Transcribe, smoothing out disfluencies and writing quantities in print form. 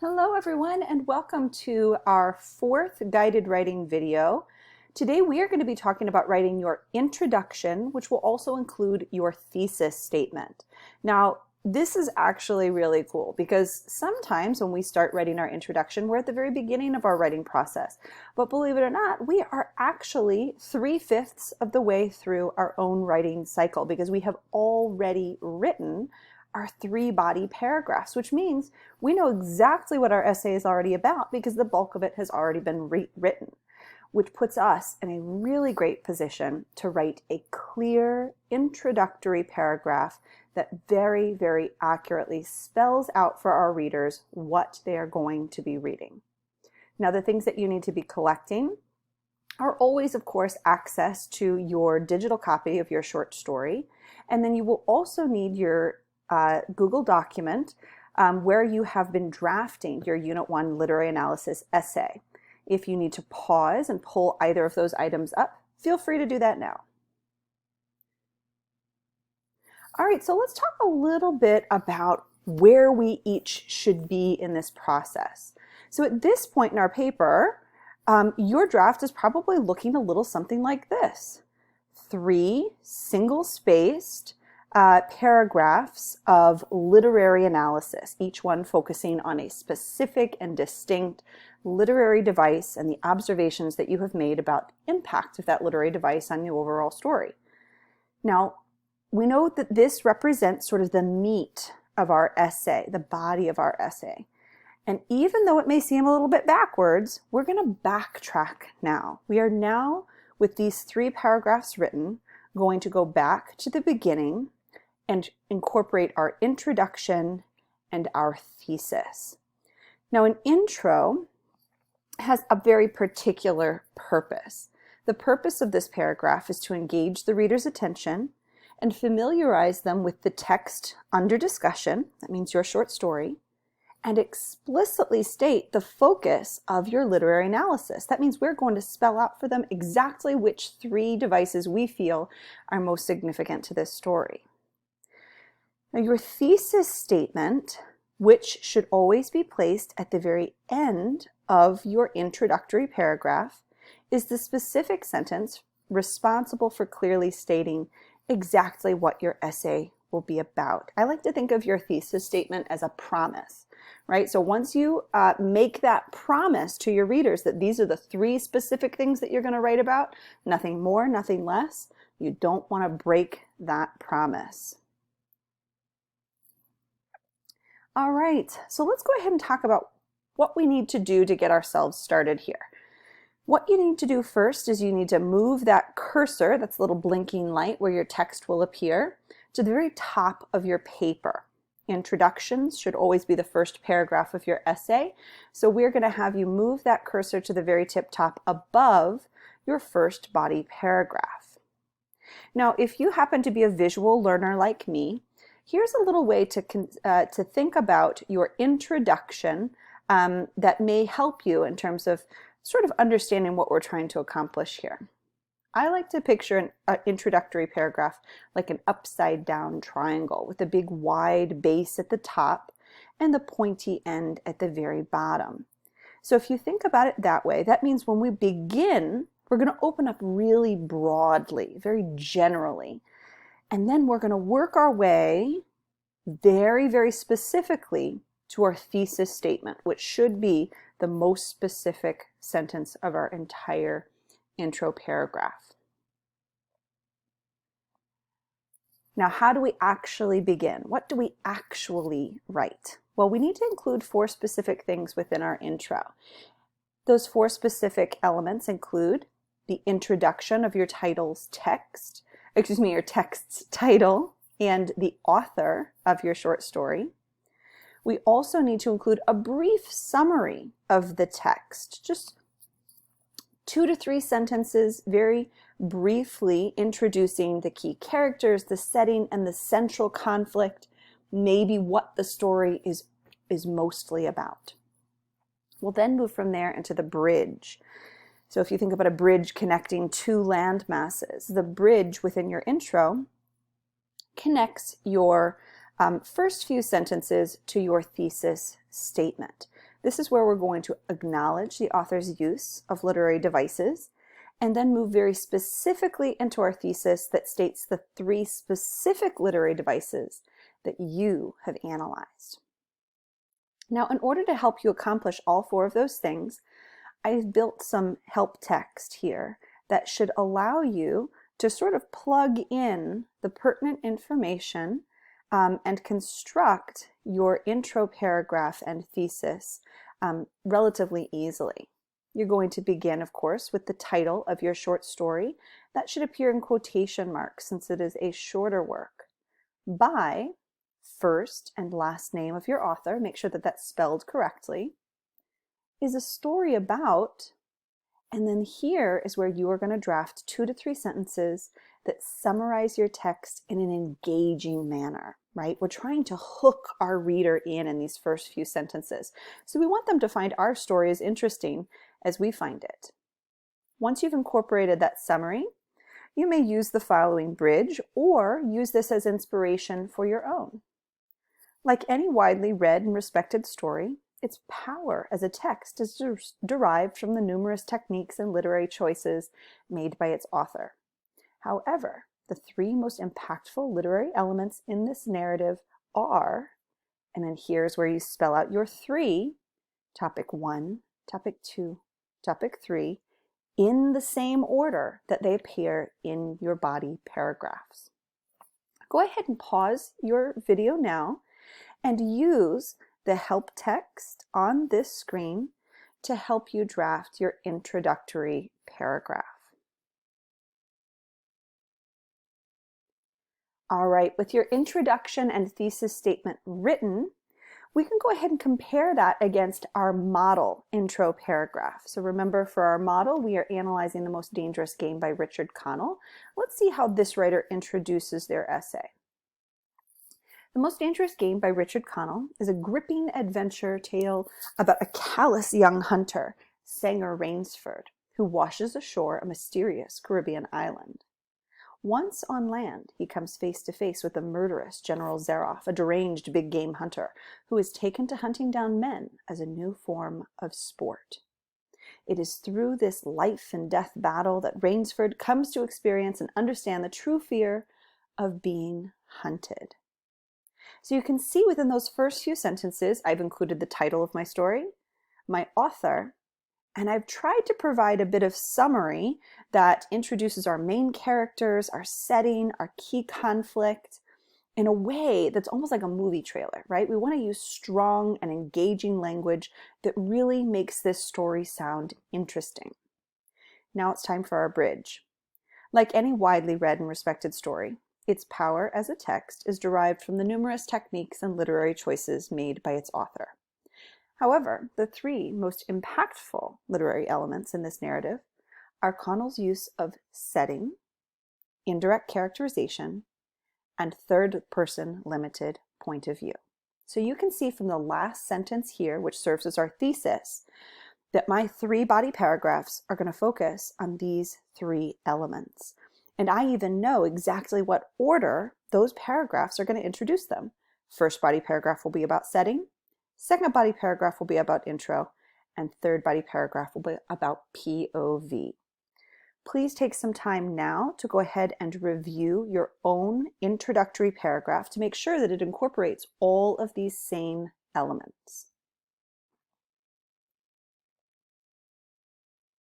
Hello everyone and welcome to our fourth guided writing video. Today we are going to be talking about writing your introduction, which will also include your thesis statement. Now this is actually really cool because sometimes when we start writing our introduction, we're at the very beginning of our writing process. But believe it or not, we are actually 3/5 of the way through our own writing cycle because we have already written our 3 body paragraphs, which means we know exactly what our essay is already about because the bulk of it has already been written, which puts us in a really great position to write a clear introductory paragraph that very, very accurately spells out for our readers what they are going to be reading. Now, the things that you need to be collecting are always, of course, access to your digital copy of your short story, and then you will also need your Google document where you have been drafting your Unit 1 literary analysis essay. If you need to pause and pull either of those items up, feel free to do that now. All right, so let's talk a little bit about where we each should be in this process. So at this point in our paper, your draft is probably looking a little something like this. 3 single-spaced paragraphs of literary analysis, each one focusing on a specific and distinct literary device and the observations that you have made about the impact of that literary device on the overall story. Now, we know that this represents sort of the meat of our essay, the body of our essay. And even though it may seem a little bit backwards, we're going to backtrack now. We are now, with these 3 paragraphs written, going to go back to the beginning and incorporate our introduction and our thesis. Now, an intro has a very particular purpose. The purpose of this paragraph is to engage the reader's attention and familiarize them with the text under discussion, that means your short story, and explicitly state the focus of your literary analysis. That means we're going to spell out for them exactly which 3 devices we feel are most significant to this story. Now, your thesis statement, which should always be placed at the very end of your introductory paragraph, is the specific sentence responsible for clearly stating exactly what your essay will be about. I like to think of your thesis statement as a promise, right? So once you make that promise to your readers that these are the 3 specific things that you're going to write about, nothing more, nothing less, you don't want to break that promise. All right, so let's go ahead and talk about what we need to do to get ourselves started here. What you need to do first is you need to move that cursor, that's a little blinking light where your text will appear, to the very top of your paper. Introductions should always be the first paragraph of your essay, so we're going to have you move that cursor to the very tip top above your first body paragraph. Now, if you happen to be a visual learner like me, here's a little way to think about your introduction that may help you in terms of sort of understanding what we're trying to accomplish here. I like to picture an introductory paragraph like an upside down triangle with a big wide base at the top and the pointy end at the very bottom. So if you think about it that way, that means when we begin, we're going to open up really broadly, very generally. And then we're going to work our way very, very specifically to our thesis statement, which should be the most specific sentence of our entire intro paragraph. Now, how do we actually begin? What do we actually write? Well, we need to include 4 specific things within our intro. Those 4 specific elements include the introduction of your title's text, your text's title, and the author of your short story. We also need to include a brief summary of the text, just 2 to 3 sentences, very briefly introducing the key characters, the setting, and the central conflict, maybe what the story is mostly about. We'll then move from there into the bridge. So if you think about a bridge connecting 2 land masses, the bridge within your intro connects your first few sentences to your thesis statement. This is where we're going to acknowledge the author's use of literary devices and then move very specifically into our thesis that states the 3 specific literary devices that you have analyzed. Now, in order to help you accomplish all 4 of those things, I've built some help text here that should allow you to sort of plug in the pertinent information and construct your intro paragraph and thesis relatively easily. You're going to begin, of course, with the title of your short story. That should appear in quotation marks since it is a shorter work. By first and last name of your author, make sure that that's spelled correctly, is a story about, and then here is where you are going to draft 2 to 3 sentences that summarize your text in an engaging manner, right? We're trying to hook our reader in these first few sentences. So we want them to find our story as interesting as we find it. Once you've incorporated that summary, you may use the following bridge or use this as inspiration for your own. Like any widely read and respected story, its power as a text is derived from the numerous techniques and literary choices made by its author. However, the 3 most impactful literary elements in this narrative are, and then here's where you spell out your 3, topic 1, topic 2, topic 3, in the same order that they appear in your body paragraphs. Go ahead and pause your video now and use the help text on this screen to help you draft your introductory paragraph. All right, with your introduction and thesis statement written, we can go ahead and compare that against our model intro paragraph. So remember, for our model, we are analyzing The Most Dangerous Game by Richard Connell. Let's see how this writer introduces their essay. The Most Dangerous Game by Richard Connell is a gripping adventure tale about a callous young hunter, Sanger Rainsford, who washes ashore a mysterious Caribbean island. Once on land, he comes face to face with the murderous General Zaroff, a deranged big game hunter, who is taken to hunting down men as a new form of sport. It is through this life and death battle that Rainsford comes to experience and understand the true fear of being hunted. So you can see within those first few sentences, I've included the title of my story, my author, and I've tried to provide a bit of summary that introduces our main characters, our setting, our key conflict in a way that's almost like a movie trailer, right? We want to use strong and engaging language that really makes this story sound interesting. Now it's time for our bridge. Like any widely read and respected story, its power as a text is derived from the numerous techniques and literary choices made by its author. However, the 3 most impactful literary elements in this narrative are Connell's use of setting, indirect characterization, and third-person limited point of view. So you can see from the last sentence here, which serves as our thesis, that my 3 body paragraphs are going to focus on these 3 elements. And I even know exactly what order those paragraphs are going to introduce them. First body paragraph will be about setting, second body paragraph will be about intro, and third body paragraph will be about POV. Please take some time now to go ahead and review your own introductory paragraph to make sure that it incorporates all of these same elements.